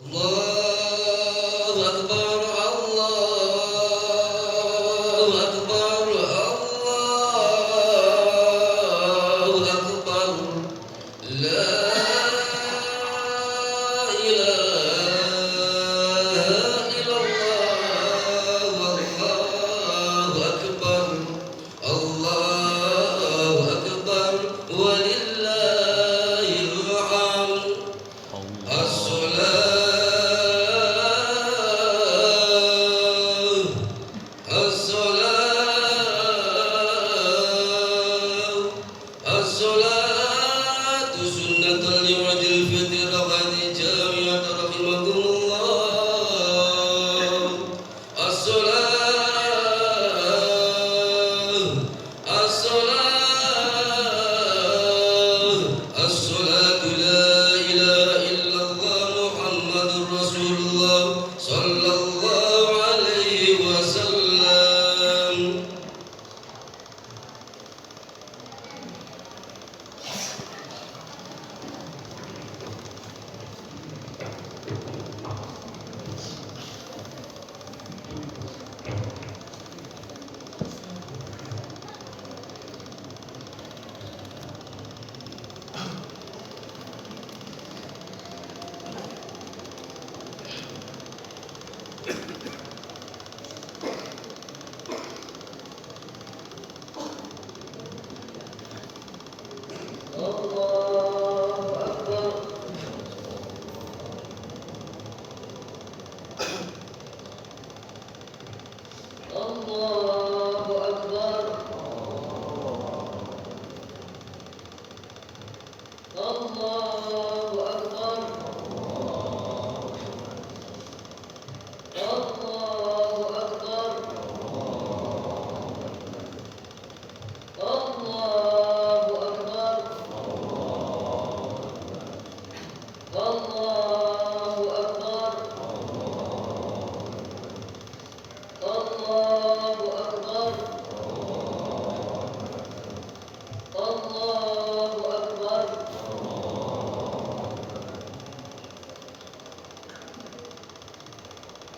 Allahu Akbar, Allahu Akbar, Allahu Akbar. La ilaha illallah, Allahu Akbar, Allahu Akbar, walillahil hamd. الصلاة سنة لوجه الفطر قد جامعة رحمكم الله. الصلاة لا إله إلا الله محمد رسول الله صلى الله عليه وسلم.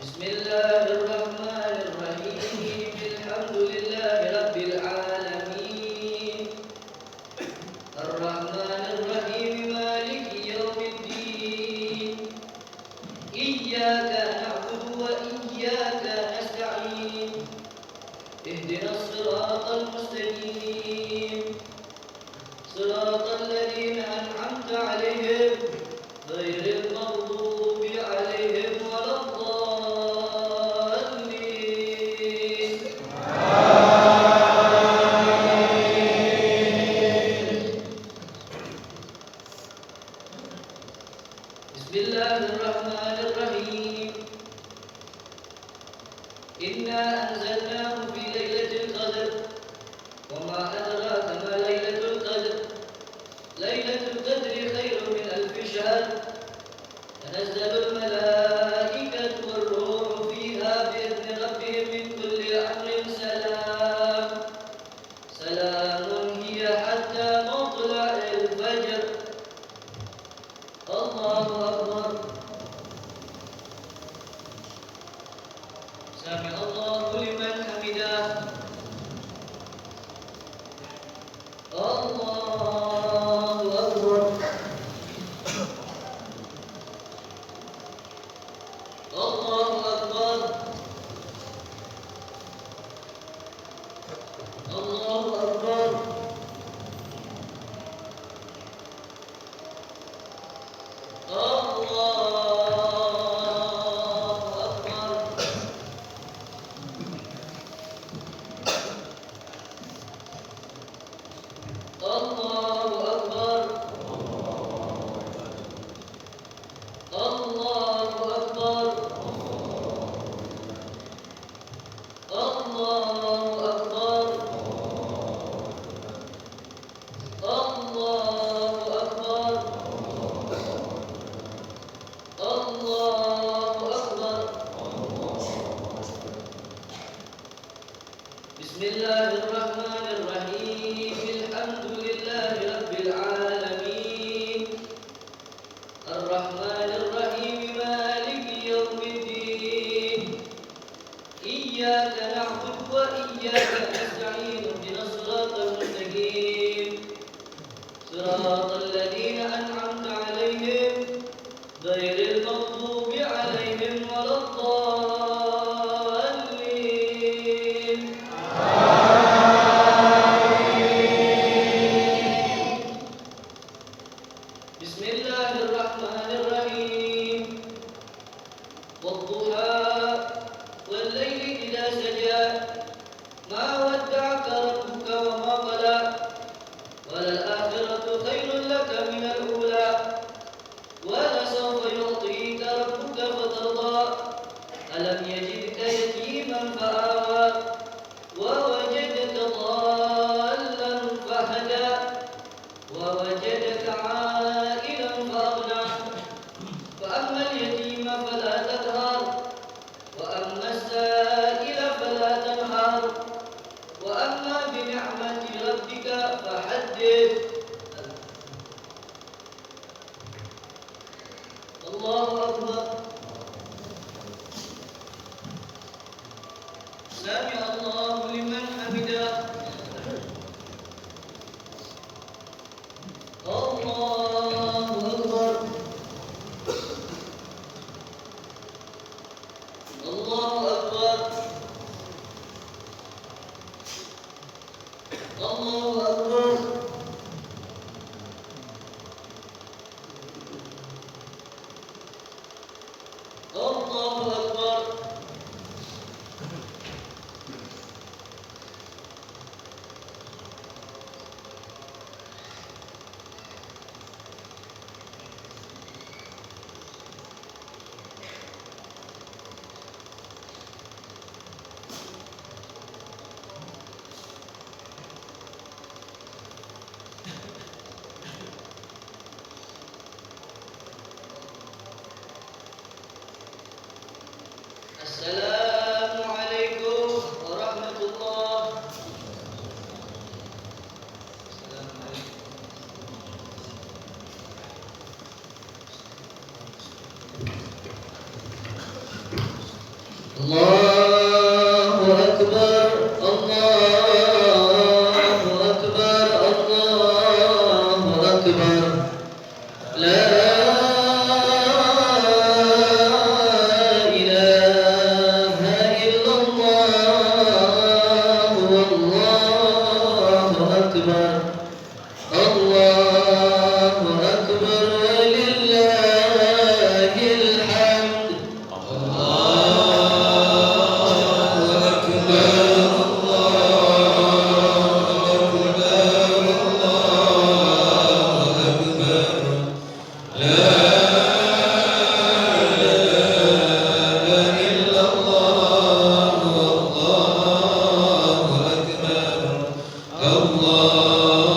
Bismillahirrahmanirrahim. Alhamdulillahi rabbil alamin. Ar-Rahmanir-Rahim, Maliki yaumiddin. Iyyaka na'budu wa iyyaka nasta'in. Ihdinas siratal mustaqim. Siratal ladzina an'amta 'alaihim ghairil maghdubi 'alaihim waladdallin. Bismillahirrahmanirrahim. Inna anzalnahu fi lailatul qadr. Wa ma adraka ma lailatul qadr. Lailatul qadri khairun min alfi shahr. Tanazzalul malaikatu war-ruhu fiha bi'izni rabbihim min kulli amrin salam. Salamun hiya hatta matla'il fajr. Allahu Akbar. Sami Allahu liman hamidah. Allahu Akbar. Allahu Akbar. Allahu Akbar. Allahu Akbar. Allahu Akbar. Allahu Akbar. Allahu Akbar. Allahu Akbar. Bismillahirrahmanirrahim. Alhamdulillahi rabbil alamin. Ar-Rahmanir-Rahim, Maliki وإياك نستعين اهدنا الصراط المستقيم صراط الذين أنعمت عليهم غير المغضوب عليهم ولا الضالين. بسم الله الرحمن الرحيم والضحى والليل إذا سجى ما ودعك ربك وما قلى وللآخرة خير لك من الأولى ولسوف يعطيك ربك فترضى ألم يجدك يتيما فآوى ووجدك ضالا فهدى ووجدك عائلا فأغنى فأما اليتيم فلا تقهر وأما السائل فلا تنهر وأما بنعمة ربك فحدث. الله أكبر. سمع الله لمن حمده. الله أكبر. الله أكبر. الله أكبر. الله أكبر. السلام عليكم ورحمة الله. السلام عليكم. الله أكبر. الله أكبر. الله أكبر. لا إله إلا الله والله أكبر.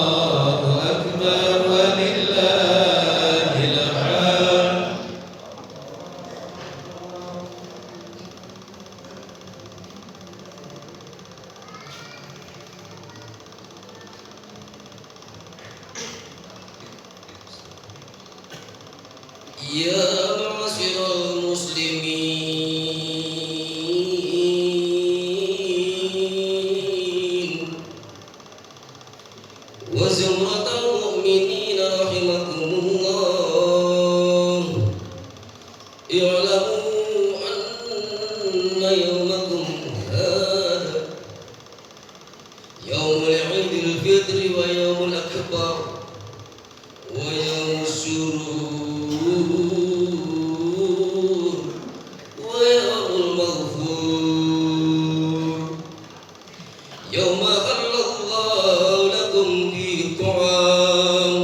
الله أكبر ولله الحمد. يا معشر المسلمين وزمرة المؤمنين رحمكم الله اعلموا أن يومكم هذا يوم العيد الفطر ويوم الأكبر ويوم السرور ويوم المغفور يوم أحل الله لكم فيه الطعام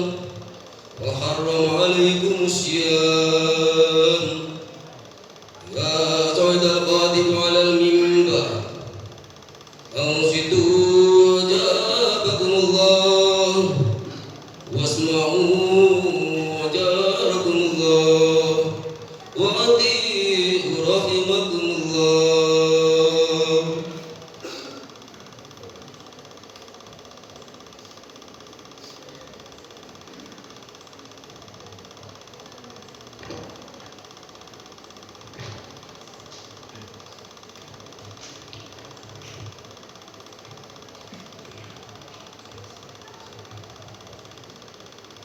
وحرم عليكم الصيام فصعد القادم على المنبر أنصتوا جابكم الله واسمعوا جاركم الله وأطيعوا رحمكم الله.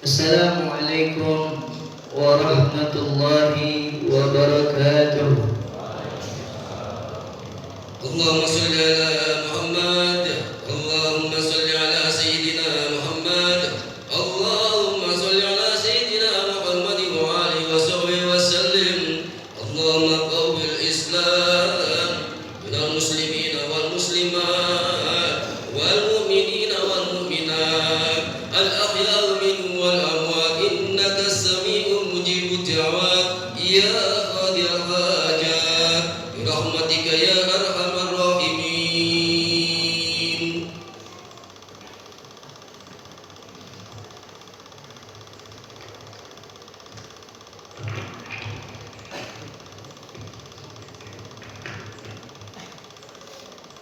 Assalamualaikum warahmatullahi wabarakatuh. Allahumma salli ala Muhammad. Allahumma salli ala Sayyidina Muhammad. Allahumma salli ala Sayyidina Muhammad wa alihi wa sahbihi wa sallim. Allahumma qawwil Islam minal muslimina wal muslimat wal mu'minina wal mu'minat al ahyar minhum wal amwat innaka as-sami'ul mujibud da'wat ya qadiyal hajat bi rahmatika ya arhamar rahimin.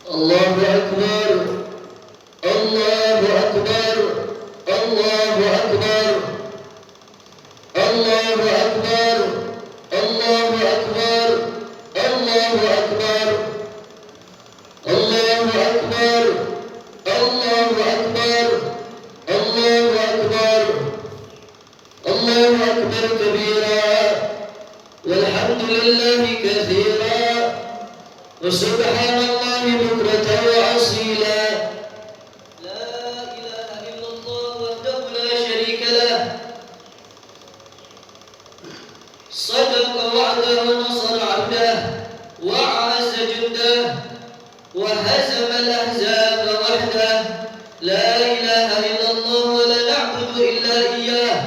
Allahu Akbar, Allahu Akbar, Allahu Akbar, Allahu Akbar, Allahu Akbar, Allahu Akbar, Allahu Akbar, Allahu Akbar, Allahu Akbar, Allahu Akbar kabira, walhamdulillahi kathira, wa subhanallahi bukratan wa asila. La ilaha illallah wahdahu la sharika lah. Sadaqa wa'dah wa nasara 'abdah wa 'azza jundah wa hazama al-ahzaba wahdah. La ilaha illallah wa la na'budu illa iyyah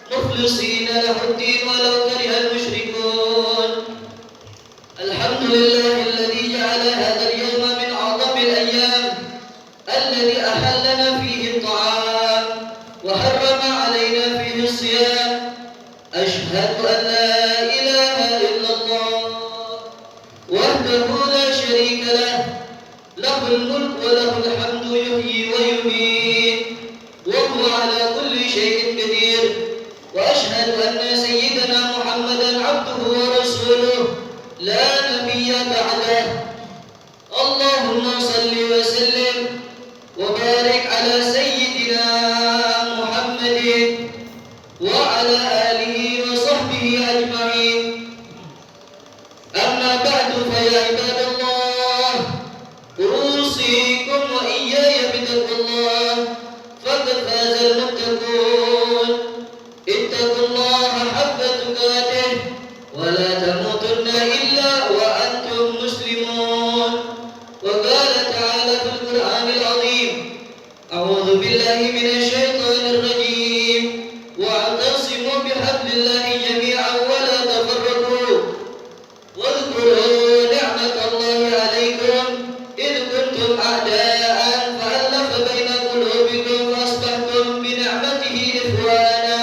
mukhlisina lahu ad-din walau kariha al-musyrikun. Alhamdulillahilladzi ja'ala hadha al-yawma min 'azami al-ayyam alladhi ahallana fihi at-ta'am wa harrama 'alayna fihi as-siyam. Ashhadu an la ilaha illallah wahdahu la sharika lah, lahul mulk wa lahul hamdu yuhyi wa yumiit wa huwa 'ala kulli shay'in qadir. Wa ashhadu anna sayyidana Muhammadan 'abduhu wa rasuluh la nabiyya ba'dah. Allahumma salli wa sallim wa barik ala sayyidina Muhammadin wa ala alihi wa sahbihi ajma'in. Amma ba'du fa ya ibadallah, usikum wa iyaya bitaqwallah faqad fazal muttaqun. Ittaqullaha haqqa tuqatih wa la tamutunna illa wa antum muslimun. Wa qala ta'ala fil Qur'anil 'azim, a'udzu billahi minasy syaithanir rajim. Wa'tasimu bihablillahi jami'an wa la tafarraqu. Wadhkuru ni'matallahi 'alaikum id kuntum a'da'an fa'alafa baina qulubikum fasbahtum bi ni'matihi ikhwana.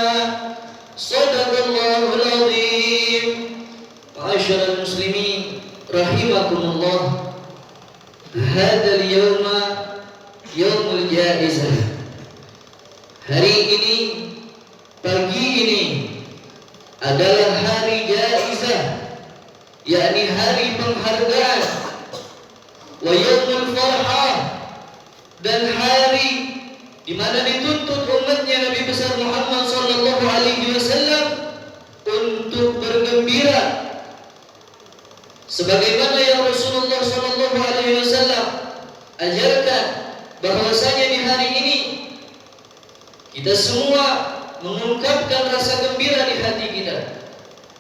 Shadaqallahul 'azim. Ma'asyiral muslimin rahimakumullah. Hadzal yawma yaumul jaizah. Hari ini, pagi ini adalah hari jaizah, yakni hari penghargaan, wa yaumul farhah, dan hari di mana dituntut umatnya Nabi besar Muhammad sallallahu alaihi wasallam untuk bergembira. Sebagaimana yang Rasulullah sallallahu alaihi wasallam ajarkan bahwasanya di hari ini kita semua mengungkapkan rasa gembira di hati kita.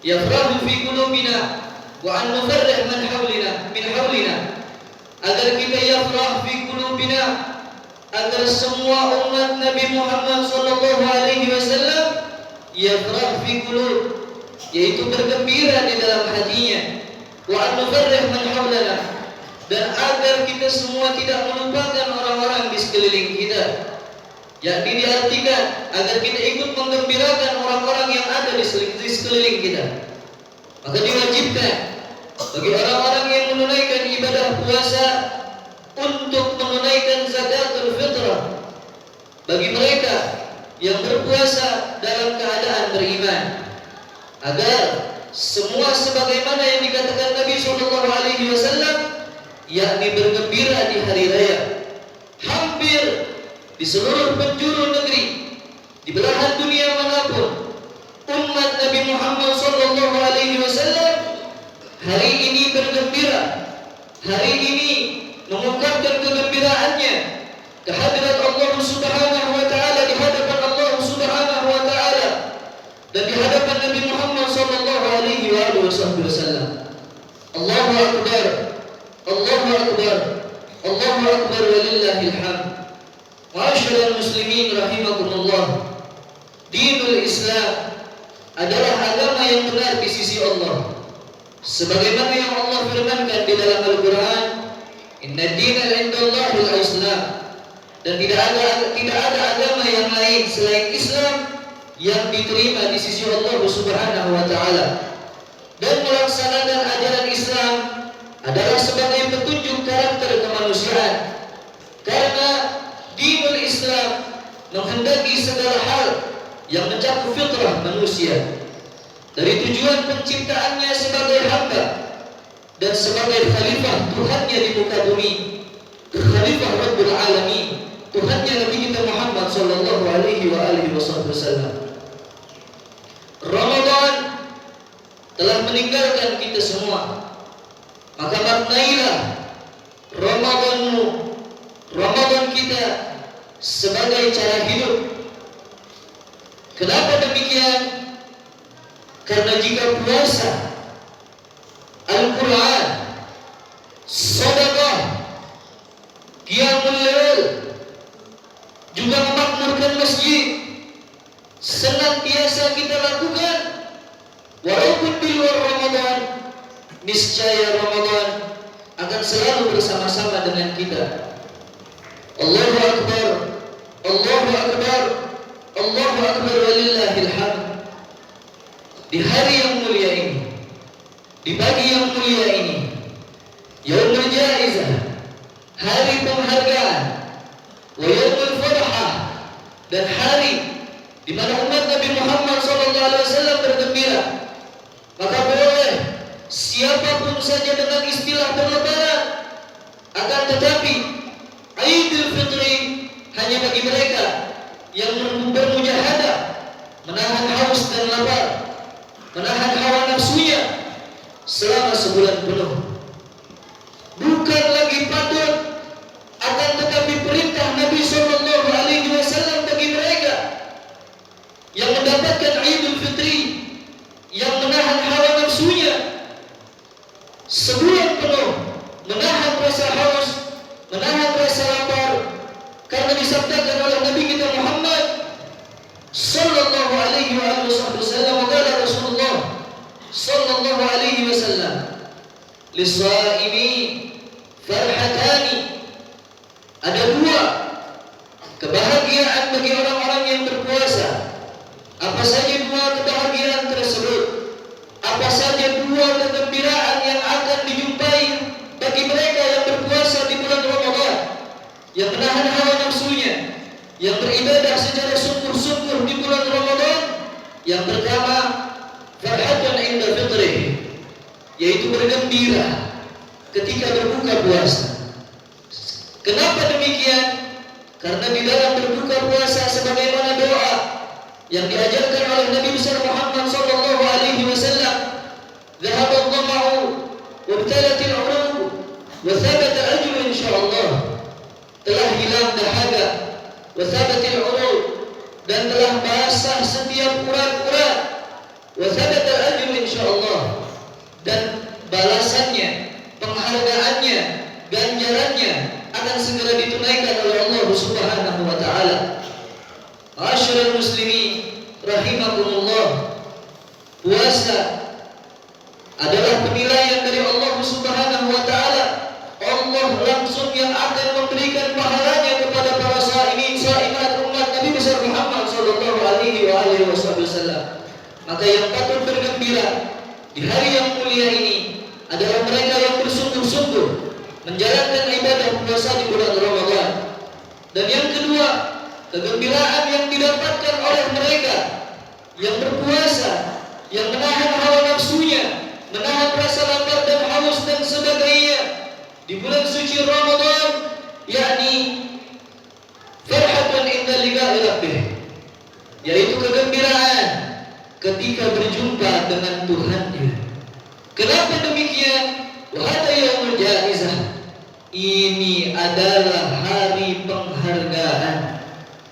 Yafrahu fi qulubina wa an nufarrih man hawlina min hawlina. Agar kita yafrah fi qulubina, agar semua umat Nabi Muhammad sallallahu alaihi wasallam yafrah fi qulub, yaitu bergembira di dalam hatinya. Wa an nufarrih man hawlana, dan agar kita semua tidak melupakan orang-orang di sekeliling kita. Yakni diartikan agar kita ikut menggembirakan orang-orang yang ada di sekeliling kita. Maka diwajibkan bagi orang-orang yang menunaikan ibadah puasa untuk menunaikan zakatul fitrah. Bagi mereka yang berpuasa dalam keadaan beriman, agar semua sebagaimana yang dikatakan Nabi sallallahu alaihi wasallam, yakni bergembira di hari raya. Hampir di seluruh penjuru negeri, di belahan dunia manapun, umat Nabi Muhammad sallallahu alaihi wasallam hari ini bergembira, hari ini mengungkapkan kegembiraannya kehadirat Allah Subhanahu wa taala, di hadapan Allah Subhanahu wa taala dan di hadapan Nabi Muhammad sallallahu alaihi wasallam. Allahu akbar, Allahu akbar, Allahu akbar walillahil hamd. Ma'asyiral muslimin rahimakumullah. Dinul Islam adalah agama yang benar di sisi Allah. Sebagaimana yang Allah firmankan di dalam Al-Qur'an, "Inna ad-dina 'indallahil Islam." Dan tidak ada agama yang lain selain Islam yang diterima di sisi Allah Subhanahu wa taala. Dan melaksanakan ajaran Islam adalah sebagai petunjuk karakter kemanusiaan. Karena dinul Islam menghendaki segala hal yang mencakup fitrah manusia, dari tujuan penciptaannya sebagai hamba dan sebagai khalifah Tuhannya di muka bumi, khalifah Rabbul Alamin, Tuhannya Nabi kita Muhammad sallallahu alaihi wasallam. Ramadan telah meninggalkan kita semua, maka maknailah Ramadan kita sebagai cara hidup. Kenapa demikian? Karena jika puasa, Al-Quran, sedekah, qiyamul lail, juga memakmurkan masjid senantiasa kita lakukan, walaupun di luar Ramadan, niscaya Ramadan akan selalu bersama-sama dengan kita. Allahu akbar, Allahu akbar, Allahu akbar walillahil hamd. Di hari yang mulia ini, di pagi yang mulia ini, Yaumul Jaizah, hari penghargaan, wa Yaumul Farhah, dan hari di mana umat Nabi Muhammad SAW bergembira, maka boleh siapapun saja dengan istilah berlebaran. Akan tetapi Idul Fitri hanya bagi mereka yang bermujahadah, menahan haus dan lapar, menahan hawa nafsunya selama sebulan penuh. Bukan lagi patut, akan tetapi perintah Nabi SAW bagi mereka yang mendapatkan Idul Fitri, yang menahan hawa nafsunya sebulan penuh, menahan rasa haus, menahan rasa lapar, karena disabdakan oleh Nabi kita Muhammad sallallahu alaihi wasallam, kata Rasulullah sallallahu alaihi wasallam, "Lis-shaimi farhatani." Ada dua kebahagiaan bagi orang-orang yang berpuasa. Apa saja dua kebahagiaan tersebut? Apa saja dua kegembiraan yang akan dijumpai bagi mereka yang berpuasa di bulan Ramadan, yang menahan hawa nafsunya, yang beribadah secara sungguh-sungguh di bulan Ramadan? Yang pertama, farhatun inda fitrih, yaitu bergembira ketika berbuka puasa. Kenapa demikian? Karena di dalam berbuka puasa, sebagaimana doa yang diajarkan oleh Nabi besar Muhammad sallallahu alaihi wasallam, "Dhahaba ad-dhama'u wa ibtalatil 'uruq wa thabata al-ajru insyaallah." Telah hilang dahaga, wa thabatil 'uruq, dan telah basah setiap urat-urat, wa thabata al-ajru insyaallah, dan balasannya, penghargaannya, ganjarannya akan segera ditunaikan oleh Allah Subhanahu wa taala. Ma'asyiral muslimin rahimakumullah, puasa adalah penilaian dari Allah Subhanahu wa taala. Allah langsung yang akan memberikan pahalanya kepada para shaimin shaimat umat Nabi besar Muhammad sallallahu alaihi wasallam. Maka yang patut bergembira di hari yang mulia ini adalah mereka yang bersungguh-sungguh menjalankan ibadah puasa di bulan Ramadan. Dan yang kedua, kegembiraan yang didapatkan oleh mereka yang berpuasa, yang menahan hawa nafsunya, menahan rasa lapar dan haus dan sebagainya di bulan suci Ramadan, yakni farhatun inda liqa'i rabbih, yaitu kegembiraan ketika berjumpa dengan Tuhannya. Kenapa demikian? Wahada yaumul jaizah. Ini adalah hari penghargaan.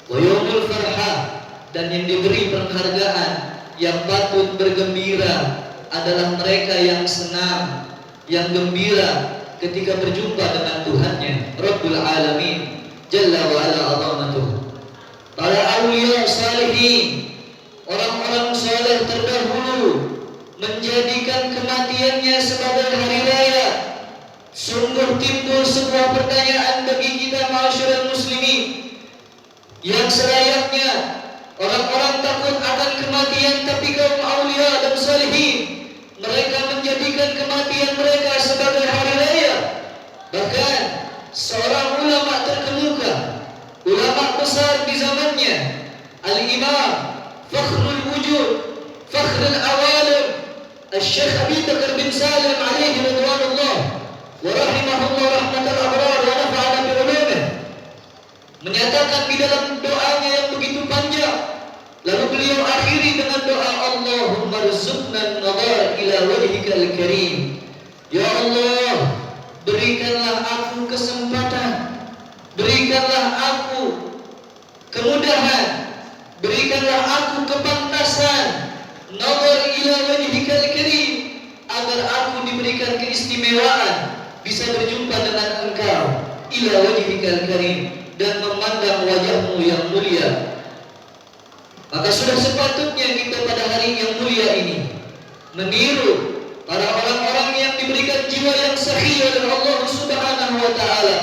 Wa yaumul farhah, dan yang diberi penghargaan, yang patut bergembira adalah mereka yang senang, yang gembira ketika berjumpa dengan Tuhannya, Rabbul Alamin, Jalla wa ala azamatuh. Para awliya salihin, orang-orang saleh terdahulu, menjadikan kematiannya sebagai hari raya. Sungguh timbul sebuah pertanyaan bagi kita ma'asyiral muslimin, yang selayaknya orang-orang takut akan kematian, tapi kaum aulia dan salihin mereka menjadikan kematian mereka sebagai hari raya. Bahkan seorang ulama terkemuka, ulama besar di zamannya, Al-Imam Fakhrul Wujud, Fakhrul Awalim, Al-Syekh Abi Bakar bin Salim alaihi ridwanullah wa rahimahullah rahmatal abrar wa nafa'ana bi ulumih, menyatakan di dalam doanya yang begitu panjang, lalu beliau akhiri dengan doa, Allahumma rzuqna an-nadhar ila wajhikal karim. Ya Allah, berikanlah aku kesempatan, berikanlah aku kemudahan, berikanlah aku kepantasan, nadhar ila wajhikal karim, agar aku diberikan keistimewaan bisa berjumpa dengan Engkau, ila wajhikal karim, dan memandang wajahmu yang mulia. Maka sudah sepatutnya kita pada hari yang mulia ini meniru para orang-orang yang diberikan jiwa yang sahih oleh Allah Subhanahu wa taala,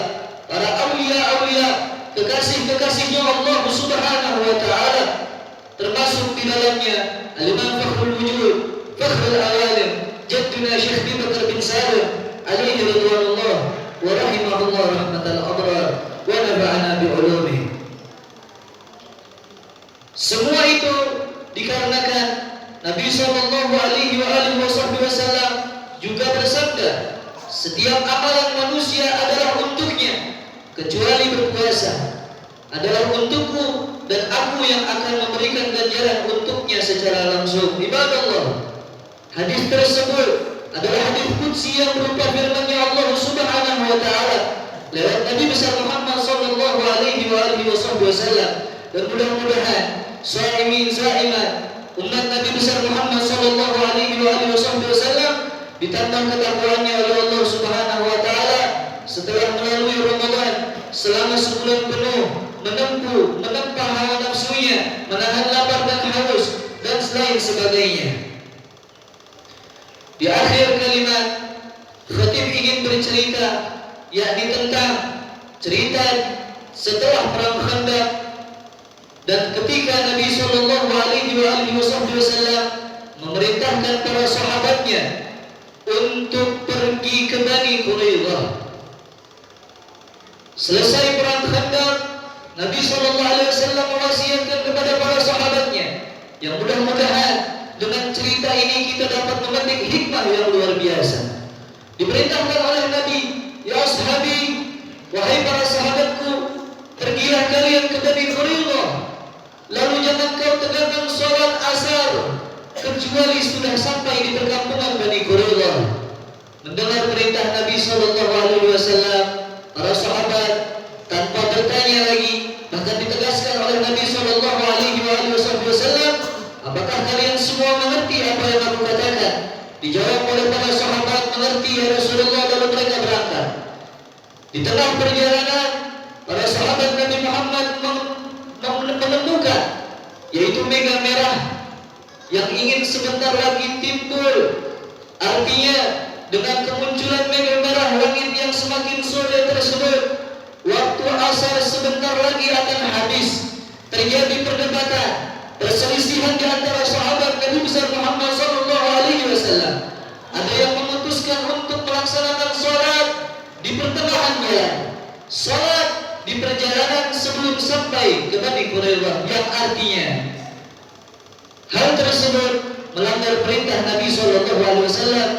para aulia-aulia, kekasih-kekasihnya Allah Subhanahu wa taala, termasuk di dalamnya Al-Imam Fakhrul Wujud, Fakhrul Awalim, Jadduna Syekh Abi Bakar bin Salim alaihi ridwanullah wa rahimahullah rahmatal abrar wa nafa'ana bi ulumih. Semua itu dikarenakan Nabi sallallahu alaihi wasallam juga bersabda, setiap amalan manusia adalah untuknya kecuali berpuasa, adalah untukku dan aku yang akan memberikan ganjaran untuknya secara langsung. Ibadallah, hadis tersebut adalah hadis qudsi yang berupa firman-Nya Allah Subhanahu wa taala lewat Nabi besar Muhammad sallallahu alaihi wasallam. Dan mudah-mudahan shaimin zaiman umat Nabi besar Muhammad sallallahu alaihi wasallam ditambah ketakwaannya oleh Allah Subhanahu wa taala setelah melalui Ramadan selama sebulan penuh, menempah hawa nafsunya, menahan lapar dan haus dan selain sebagainya. Di akhir kalimat, khatib ingin bercerita, yakni tentang cerita setelah perang Khandaq, dan ketika Nabi sallallahu alaihi wasallam memerintahkan para sahabatnya untuk pergi ke Bani Quraidah. Selesai perang Khandaq, Nabi sallallahu alaihi wasallam mewasiatkan kepada para sahabatnya, yang mudah-mudahan dengan cerita ini kita dapat memetik hikmah yang luar biasa. Diperintahkan oleh Nabi, ya ashabi, wahai para sahabatku, pergilah kalian ke Bani Quraidah, lalu jangan kau tegakkan salat asar kecuali sudah sampai di perkampungan Bani Quraidah. Mendengar perintah Nabi sallallahu alaihi wasallam, para sahabat tanpa bertanya lagi, bahkan ditegaskan oleh Nabi sallallahu alaihi wasallam, apakah kalian semua mengerti apa yang aku katakan? Dijawab oleh para sahabat, mengerti ya Rasulullah, lalu mereka berangkat. Di tengah perjalanan, para sahabat Nabi Muhammad menemukan, yaitu mega merah yang ingin sebentar lagi timbul. Artinya dengan kemunculan mega merah langit yang semakin sore tersebut, waktu asar sebentar lagi akan habis. Terjadi perdebatan, perselisihan di antara sahabat Nabi besar Muhammad sallallahu alaihi wasallam. Ada yang memutuskan untuk melaksanakan salat di pertengahan jalan, salat di perjalanan sebelum sampai ke Bani Quraidah, yang artinya hal tersebut melanggar perintah Nabi sallallahu alaihi wasallam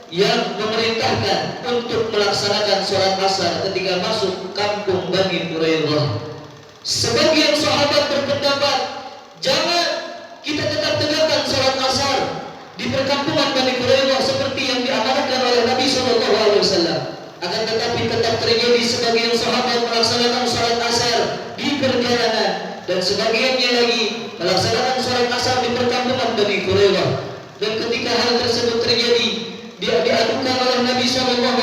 yang memerintahkan untuk melaksanakan salat asar ketika masuk kampung Bani Quraidah. Sebagian sahabat berpendapat Jangan kita tetap tegakkan salat asar di perkampungan Bani Quraidah seperti yang diamanatkan oleh Nabi SAW. Akan tetapi tetap terjadi sebagian sahabat melaksanakan salat asar di perjalanan dan sebagiannya lagi melaksanakan salat asar di perkampungan Bani Quraidah. Dan ketika hal tersebut terjadi, dia diadukan oleh Nabi SAW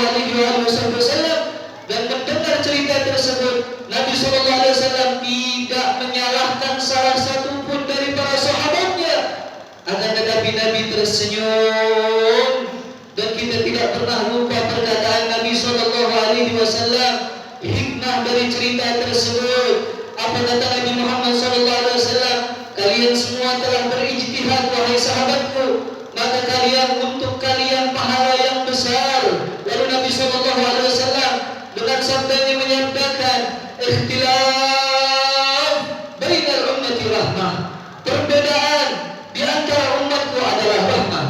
dan mendengar cerita tersebut, Nabi SAW tidak menyalahkan salah satu pun dari para sahabatnya. Akan tetapi Nabi tersenyum dan kita tidak pernah lupa perkataan Nabi SAW. Hikmah dari cerita tersebut, apa kata Nabi Muhammad SAW? Kalian semua telah berijtihad wahai sahabatku, maka untuk kalian pahala yang besar. Lalu Nabi SAW dengan sabdanya menyatakan, ikhtilaf bainal ummati rahmah, perbedaan di antara umatku adalah rahmah.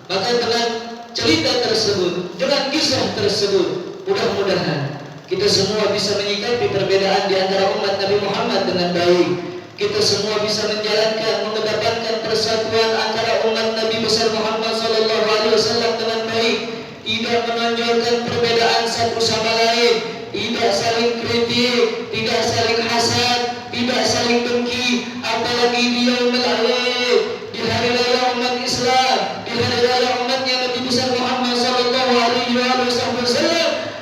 Maka dengan cerita tersebut, dengan kisah tersebut, mudah-mudahan kita semua bisa menyikapi perbedaan di antara umat Nabi Muhammad dengan baik. Kita semua bisa menjalankan, mengedepankan persatuan antara umat Nabi besar Muhammad SAW dengan baik. Tidak menonjolkan perbedaan satu sama lain, tidak saling kritik, tidak saling hasad, tidak saling dengki, apalagi di yaumul akhir, di hari raya umat Islam, di hari raya umatnya Nabi besar Muhammad SAW.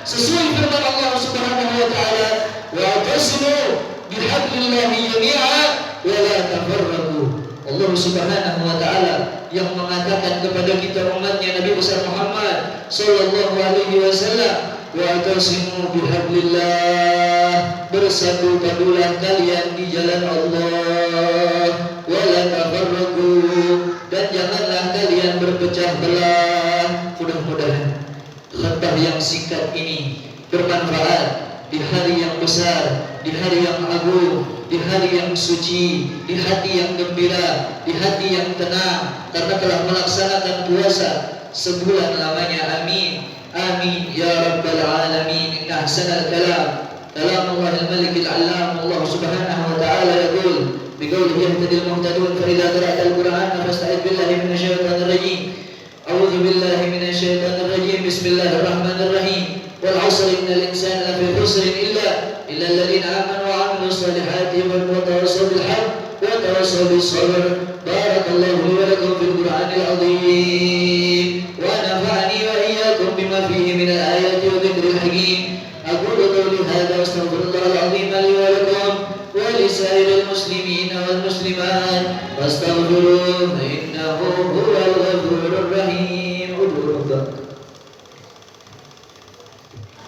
Sesuai firman Allah Subhanahu wa taala, wa'tasimu bihablillahi jami'a wa la tafarraqu. Allah Subhanahu wa taala yang mengatakan kepada kita umatnya Nabi besar Muhammad sallallahu alaihi wasallam, wa'tasimu bihablillah, bersatu padulah kalian di jalan Allah, wa la tafarraqu, dan janganlah kalian berpecah belah. Mudah-mudahan khutbah yang singkat ini bermanfaat di hari yang besar, di hari yang agung, di hari yang suci, di hati yang gembira, di hati yang tenang, karena telah melaksanakan puasa sebulan lamanya. Amin, amin ya rabbal alamin. Inna ahsanal kalam kalamullah al-malik al-allam. Allah subhanahu wa ta'ala yaqul biqawlihi yahtadil muhtadun, fa idza qara'ta al-Qur'ana fasta'id billahi minasy syaithanir rajim. A'udzu billahi minasy syaithanir rajim. Bismillahirrahmanirrahim. Wal 'asri innal insana lafi khusrin illa alladziina aamanu wa 'amilus solihati wa tawassaw bil haqq wa tawassaw bis sabr. Barakallahu li wa lakum fil Qur'anil 'azim wa nafa'ani wa iyyakum bima fihi minal ayati wa dzikril hakim. Aqulu qawli hadza wa astaghfirullahal 'azim li wa lakum wa li sa'iril muslimina wal muslimat fastaghfiruhu innahu huwal ghafurur rahim. Ud'u rabbakum.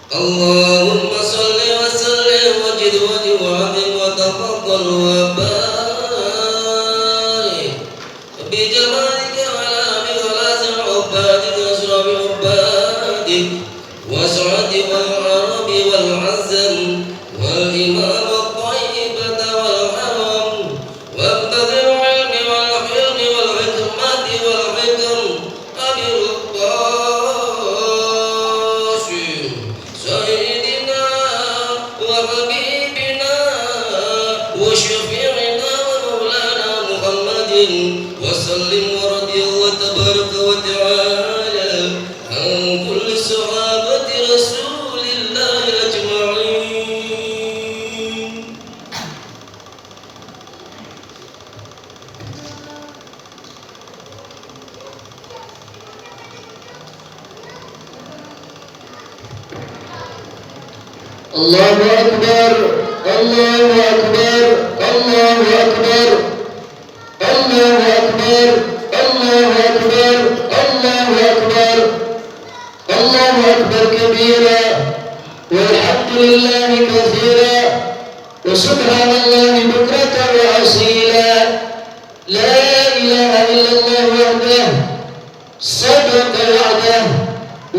Allahumma salli wa sallim wa jid wa jiwa'adhim wa tafaddal wa barik bi jamalika ala bi ghalazil ubadik asrabi ubadik wa su'adi wal arabi wal azam wal imam wal tayyibata wal haram wa badil ilmi wal hilmi wal hikmati wal hikam abil سيدنا وحبيبنا وشفيعنا ومولانا محمد وسلم ورضي الله تبارك وتعالى عن كل صحابة رسول الله أجمعين. Allahu Akbar, Allahu Akbar, Allahu Akbar, Allahu Akbar, Allahu Akbar, Allahu Akbar, Allahu Akbar kabira, walhamdulillahi katsira, wa subhanallahi bukratan wa asila. La ilaha illallah wahdah, sadaqa wa'dah,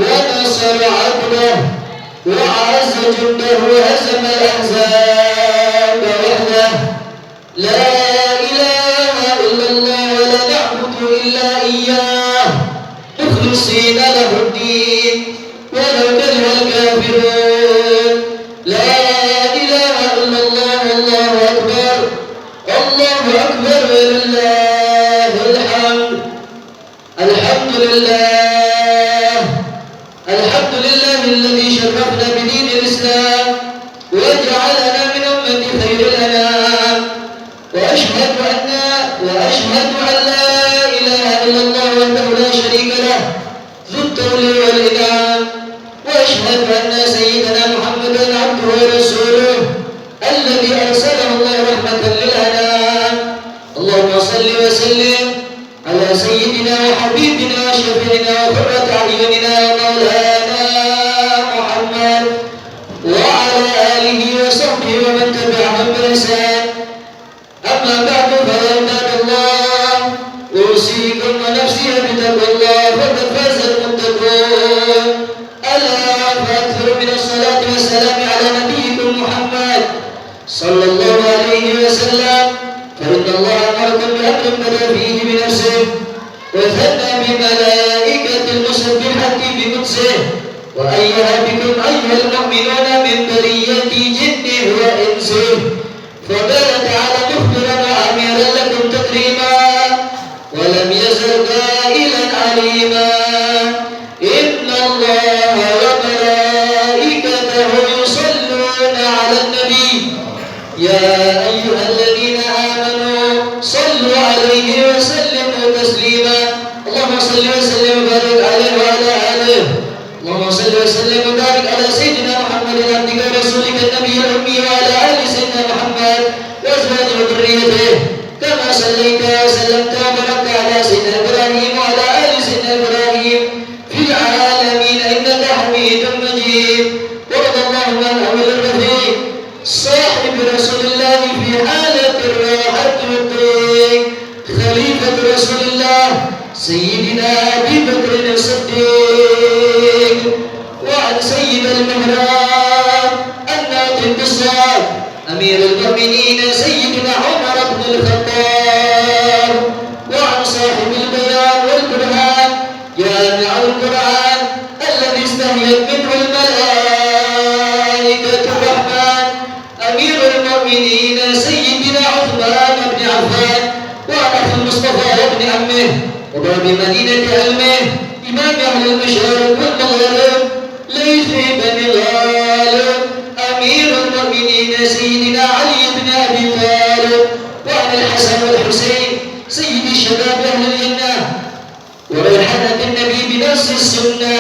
wa nasara 'abdah, وأعز جنده وهزم الأحزاب وحده. لا إله إلا الله ولا نعبد إلا إياه مخلصين له الدين ولو كره الكافرون. لا إله إلا الله. الله أكبر، الله أكبر. الحمد لله الذي شرفنا بدين الإسلام وجعلنا من أمة خير الأنام، وأشهد أن لا إله إلا الله وحده لا شريك له ذو التولي والإنعام، وأشهد أن سيدنا محمدا عبده ورسوله الذي أرسله الله رحمة للأنام. اللهم صل وسلم على سيدنا وحبيبنا وشفيعنا وقرة أعيننا ومولانا محمد وعلى آله وصحبه ومن تبعهم بإحسان. أما بعد فيا عباد الله، أوصيكم ونفسي بتقوى الله فقد فاز المتقون. ألا فأكثروا من الصلاة والسلام على نبيكم محمد صلى الله عليه وسلم، فإن الله أمركم بأمر بدأ فيه بنفسه وثنى بملائكة المسبحة بقدسه، وأيها بكم أيها المؤمنون من برية جنه وإنسه، فقال تعالى مخبرا وأميرا لكم تكريما، ولم يزل قائلا عليما: إن الله وملائكته يصلون على النبي يا أيها الذين آمنوا صلوا عليه وسلموا تسليما. اللهم صل وسلم وبارك عليه وعلى آله. اللهم صل وسلم وبارك على سيدنا محمد عبدك ورسولك النبي الأمي وعلى آل سيدنا محمد وأزواجه وذريته، كما صليت وسلمت وباركت على سيدنا إبراهيم وعلى آل سيدنا إبراهيم في العالمين إنك حميد مجيد. وارض اللهم عن أبي الرفيق صاحب رسول الله في حالة الراحة والضيق، خليفة رسول الله سيدنا أبي بكر الصديق، وعن سيد المهراب الناطق بالصواب أمير المؤمنين سيدنا عمر بن الخطاب، وعن صاحب البيان والبرهان جامع القرآن الذي استهيت منه الملائكة الرحمن أمير المؤمنين سيدنا عثمان بن عفان، وعن أخي المصطفى بن عمه وباب مدينة علمه إمام أهل المشارق والمغارب ليث بن غالب أمير المؤمنين سيدنا علي بن أبي طالب، وعن الحسن والحسين سيد الشباب أهل الجنة وريحانة النبي بنص السنة،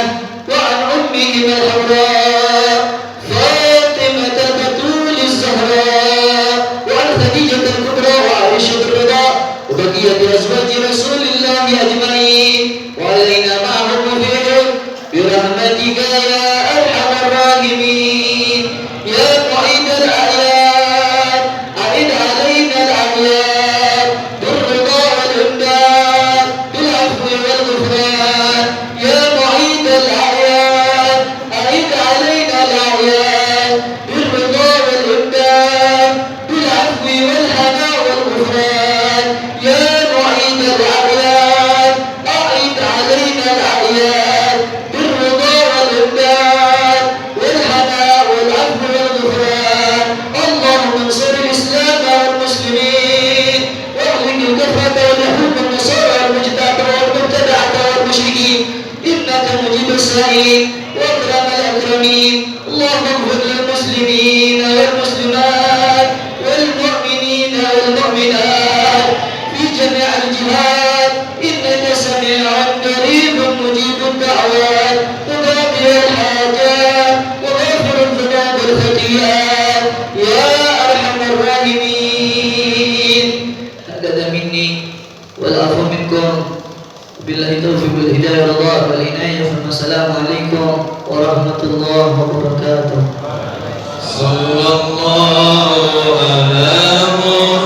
وعن أمهما الحوراء فاطمة البتول الزهراء، وعن خديجة الكبرى وعائشة الرضا وبقية أزواج رسول الله أجمعين، وعلينا معهم وفيهم برحمتك يا أرحم الراحمين. يا معيد الأعياد أعد علينا الأعياد بالرضا والإمداد بالعفو والغفران. يا معيد الأعياد أعد علينا الأعياد بالرضا والإمداد بالعفو والهنا والغفران. يا معيد الأعياد أعد علينا الأعياد بالرضا والإمداد والهنا والعفو والغفران. اللهم انصر الإسلام والمسلمين واهلك الكفرة واليهود والنصارى والمجتمع والمبتدعة والمشركين، إنك مجيب السائلين وأكرم الأكرمين. اللهم اغفر للمسلمين والمسلمات والمؤمنين والمؤمنات في جميع الجهات، إنك سميع قريب مجيب الدعوات وقاضي الحاجات وغافر الذنوب والخطيئات يا أرحم الراحمين. هذا مني والعفو منكم، بالله التوفيق والهداية والله والعناية. السلام عليكم ورحمة الله وبركاته. صلى الله على محمد